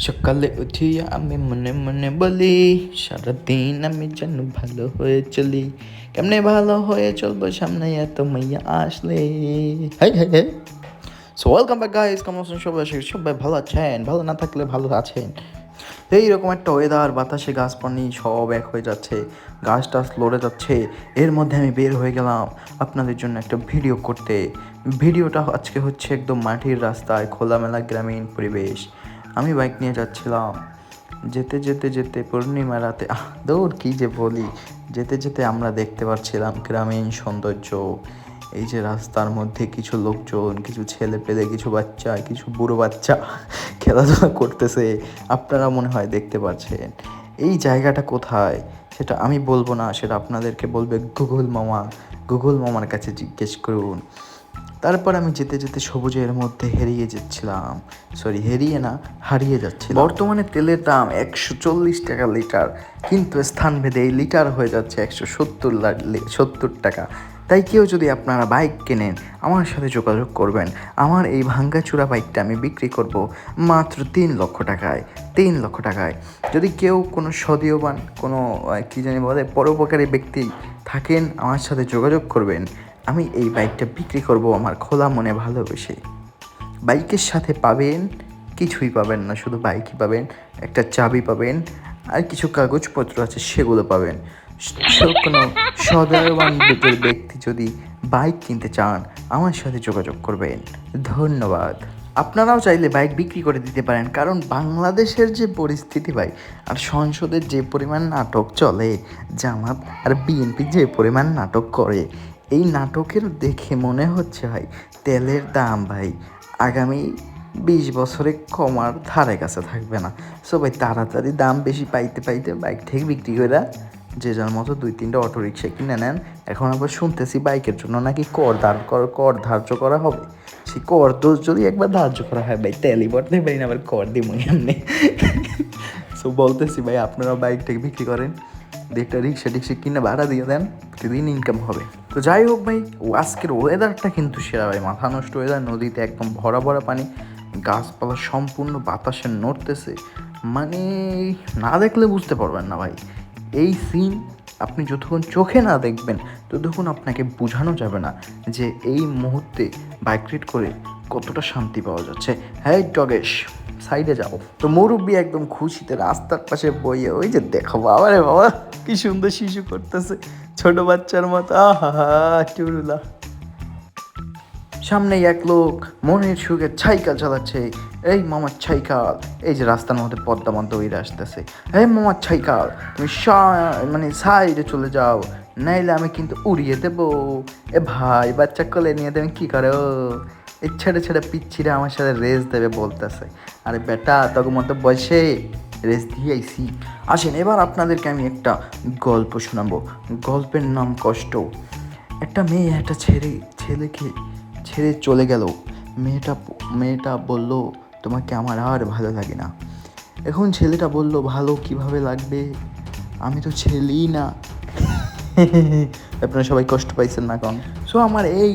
সকালে উঠিয়া আমি মনে মনে বলি, সারাদিন আমি যেন ভালো হয়ে চলি। কেমনে ভালো হয়ে চলবো সামনে এত মাইয়া আসলে। High high high. So welcome back guys, কেমন আছেন সবাই? আশা করি সবাই ভালো আছেন, ভালো না থাকলে ভালো আছেন। এইরকম একটা ওয়েদার, বাতাসে গাছ পানি সব এক হয়ে যাচ্ছে, গাছ টাছ লড়ে যাচ্ছে। এর মধ্যে আমি বের হয়ে গেলাম আপনাদের জন্য একটা ভিডিও করতে। ভিডিওটা আজকে হচ্ছে একদম মাটির রাস্তায়, খোলামেলা গ্রামীণ পরিবেশ। আমি বাইক নিয়ে যাচ্ছিলাম, যেতে যেতে যেতে পূর্ণিমা রাতে দৌড় কী যে বলি, যেতে যেতে আমরা দেখতে পাচ্ছিলাম গ্রামীণ সৌন্দর্য। এই যে রাস্তার মধ্যে কিছু লোকজন, কিছু ছেলে পেলে, কিছু বাচ্চা, কিছু বুড়ো বাচ্চা খেলাধুলা করতেছে। আপনারা মনে হয় দেখতে পাচ্ছেন। এই জায়গাটা কোথায় সেটা আমি বলবো না, সেটা আপনাদেরকে বলবে গুগল মামা। গুগল মামার কাছে জিজ্ঞেস করুন। তারপর আমি যেতে যেতে সবুজের মধ্যে হারিয়ে যাচ্ছিলাম। বর্তমানে তেলের দাম 140 টাকা লিটার, কিন্তু স্থানভেদে এই লিটার হয়ে যাচ্ছে 170 টাকা। তাই কেউ যদি আপনারা বাইক কেনেন, আমার সাথে যোগাযোগ করবেন। আমার এই ভাঙ্গাচুরা বাইকটা আমি বিক্রি করব মাত্র 3 লক্ষ টাকায়। 3 লক্ষ টাকায় যদি কেউ কোনো সদীয়বান, কোনো কী জানি বলে, পরোপকারী ব্যক্তি থাকেন, আমার সাথে যোগাযোগ করবেন। আমি এই বাইকটা বিক্রি করব আমার খোলা মনে ভালোবেসে। বাইকের সাথে পাবেন, কিছুই পাবেন না, শুধু বাইকই পাবেন, একটা চাবি পাবেন, আর কিছু কাগজপত্র আছে সেগুলো পাবেন। কোনো সদয়বান ব্যক্তি যদি বাইক কিনতে চান, আমার সাথে যোগাযোগ করবেন। ধন্যবাদ। আপনারাও চাইলে বাইক বিক্রি করে দিতে পারেন, কারণ বাংলাদেশের যে পরিস্থিতি ভাই, আর সংসদের যে পরিমাণ নাটক চলে, জামাত আর বিএনপি যে পরিমাণ নাটক করে, এই নাটকের দেখে মনে হচ্ছে ভাই তেলের দাম ভাই আগামী 20 বছরে কমার ধারে কাছে থাকবে না। সো ভাই তাড়াতাড়ি দাম বেশি পাইতে পাইতে বাইক থেকে বিক্রি করে যে যার মতো 2-3টা অটোরিকশা কিনে নেন। এখন আবার শুনতেছি বাইকের জন্য নাকি কর ধার্য করা হবে। সেই কর দোষ যদি একবার ধার্য করা হয় ভাই, তেলই বটতে পারি না, আবার কর দিব এমনি। সো বলতেছি ভাই, আপনারা বাইকটাকে বিক্রি করেন, একটা রিক্সা টিক্সা কিনে ভাড়া দিয়ে দেন, প্রতিদিন ইনকাম হবে। তো যাই হোক ভাই, আজকের ওয়েদারটা কিন্তু সেরা ভাই, মাথা নষ্ট ওয়েদার। নদীতে একদম ভরা ভরা পানি, গাছপালা সম্পূর্ণ বাতাসে নড়তেছে, মানে না দেখলে বুঝতে পারবেন না ভাই। এই সিন আপনি যতক্ষণ চোখে না দেখবেন, ততক্ষণ আপনাকে বোঝানো যাবে না যে এই মুহূর্তে বাইক রাইড করে কতটা শান্তি পাওয়া যাচ্ছে। হ্যাঁ টগেশ, সাইডে যাও। তো মুরব্বী একদম খুশিতে রাস্তার পাশে বইয়ে, ওই যে দেখো বাবা রে বাবা, কি সুন্দর শিশু করতেছে, ছোট বাচ্চার মতো, আহা টুরুলা। সামনেই এক লোক মনের সুখে সাইকেল চালাচ্ছে। এই মামার সাইকেল, এই যে রাস্তার মধ্যে পদ্মা মধ্যে উইরে আসতেছে। এই মামার সাইকেল, তুমি মানে সাইডে চলে যাও, নাইলে আমি কিন্তু উড়িয়ে দেবো। এ ভাই, বাচ্চা কোলে নিয়ে তুমি কী করো? এই ছেড়ে ছেড়ে পিচ্ছিরা আমার সাথে রেস দেবে বলতেছে। আরে বেটা, তখন মতো বসে রেস দিয়ে আইসি। আসেন এবার আপনাদেরকে আমি একটা গল্প শোনাবো। গল্পের নাম কষ্ট। একটা মেয়ে একটা ছেলেকে ছেড়ে চলে গেল। মেয়েটা বলল, তোমাকে আমার আর ভালো লাগে না। এখন ছেলেটা বলল, ভালো কিভাবে লাগবে, আমি তো ছেলেই না। আপনারা সবাই কষ্ট পাইছেন না কন? সো আমার এই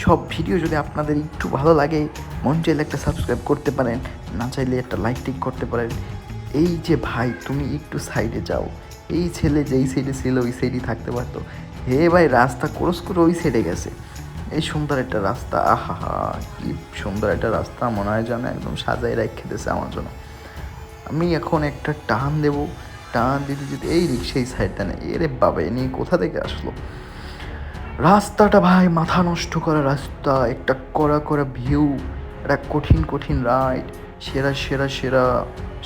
সব ভিডিও যদি আপনাদের একটু ভালো লাগে, মন চাইলে একটা সাবস্ক্রাইব করতে পারেন, না চাইলে একটা লাইক টিক করতে পারেন। এই যে ভাই, তুমি একটু সাইডে যাও। এই ছেলে যেই সাইডে ছিল ওই সাইডেই থাকতে পারতো। হে ভাই, রাস্তা ক্রস করে ওই সাইডে গেছে। এই সুন্দর একটা রাস্তা, আহা কি সুন্দর একটা রাস্তা, মনে হয় যেন একদম সাজাই রেখে দিয়েছে আমার জন্য। আমি এখন একটা টান দেবো, টান দিতে দিতে এই রিক্সা এই সাইডটা নেই। এরে বাবা, এ নিয়ে কোথা থেকে আসলো? রাস্তাটা ভাই মাথা নষ্ট করা রাস্তা, একটা কড়া কড়া ভিউ, একটা কঠিন কঠিন রাইড, সেরা সেরা সেরা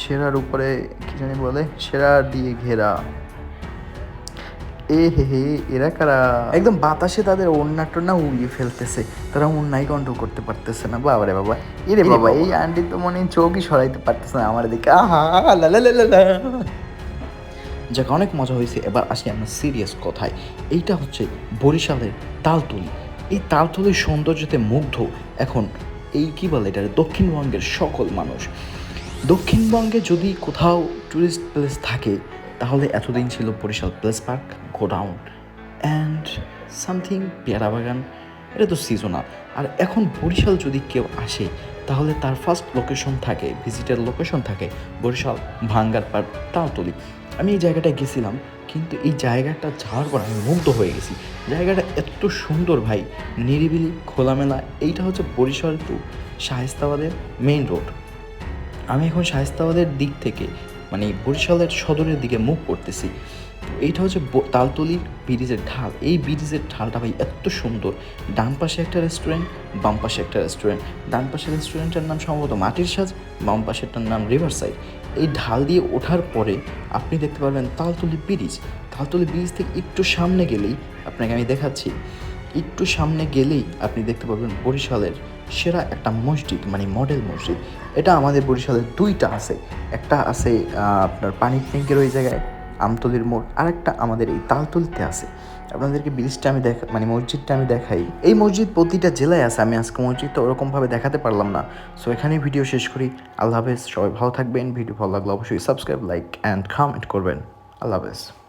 সেরার উপরে কি জানি বলে, সেরা দিয়ে ঘেরা। এ হে হে, এরা কারা? একদম বাতাসে তাদের ওড়না টোড়না উড়িয়ে ফেলতেছে, তারা ওড়নাই কন্ট্রোল করতে পারতেছে না। বাবা রে বাবা, এরে বাবা, এই আন্টি তো মনে চোখই সরাইতে পারতেছে না আমার দিকে। আহা লা লা লা লা। যাক, অনেক মজা হয়েছে। এবার আসি আমরা সিরিয়াস কথায়। এইটা হচ্ছে বরিশালের তালতলি। এই তালতলির সৌন্দর্যতে মুগ্ধ এখন এই কী বলে এটা, দক্ষিণবঙ্গের সকল মানুষ। দক্ষিণবঙ্গে যদি কোথাও টুরিস্ট প্লেস থাকে, তাহলে এতদিন ছিল Barishal place park, godown and something পেয়ারা বাগান। এটা তো সিজনাল। আর এখন বরিশাল যদি কেউ আসে, তাহলে তার ফার্স্ট লোকেশন থাকে, ভিজিটার লোকেশন থাকে বরিশাল ভাঙ্গারপাড় তালতলি। আমি এই জায়গাটায় গেছিলাম, কিন্তু এই জায়গাটা যাওয়ার পর আমি মুগ্ধ হয়ে গেছি। জায়গাটা এত সুন্দর ভাই, নিরিবিলি খোলামেলা। এইটা হচ্ছে বরিশাল টু শায়েস্তাবাদের মেইন রোড। আমি এখন শায়েস্তাবাদের দিক থেকে মানে বরিশালের সদরের দিকে মুভ করতেছি। এইটা হচ্ছে তালতলির ব্রিজের ঢাল। এই ব্রিজের ঢালটা ভাই এত সুন্দর। ডান পাশে একটা রেস্টুরেন্ট, বাম পাশে একটা রেস্টুরেন্ট। ডান পাশের রেস্টুরেন্টের নাম সম্ভবত মাটির সাজ, বাম পাশেরটার নাম রিভার সাইড। এই ঢাল দিয়ে ওঠার পরে আপনি দেখতে পারবেন তালতলি ব্রিজ। তালতলি ব্রিজ থেকে একটু সামনে গেলেই, আপনাকে আমি দেখাচ্ছি, একটু সামনে গেলেই আপনি দেখতে পাবেন বরিশালের সেরা একটা মসজিদ, মানে মডেল মসজিদ। এটা আমাদের বরিশালের দুইটা আছে। একটা আছে আপনার পানির ট্যাঙ্কের ওই জায়গায় আমতলির মোড়, আরেকটা আমাদের এই তালতলিতে আছে। আপনাদেরকে ব্রিজটা আমি মানে মসজিদটা আমি দেখাই। এই মসজিদ প্রতিটা জেলায় আছে, আমি আজকে মসজিদটা ওরকমভাবে দেখাতে পারলাম না। সো এখানেই ভিডিও শেষ করি। আল্লাহ হাফেজ, সবাই ভালো থাকবেন। ভিডিও ভালো লাগলে অবশ্যই সাবস্ক্রাইব, লাইক অ্যান্ড কমেন্ট করবেন। আল্লাহ হাফেজ।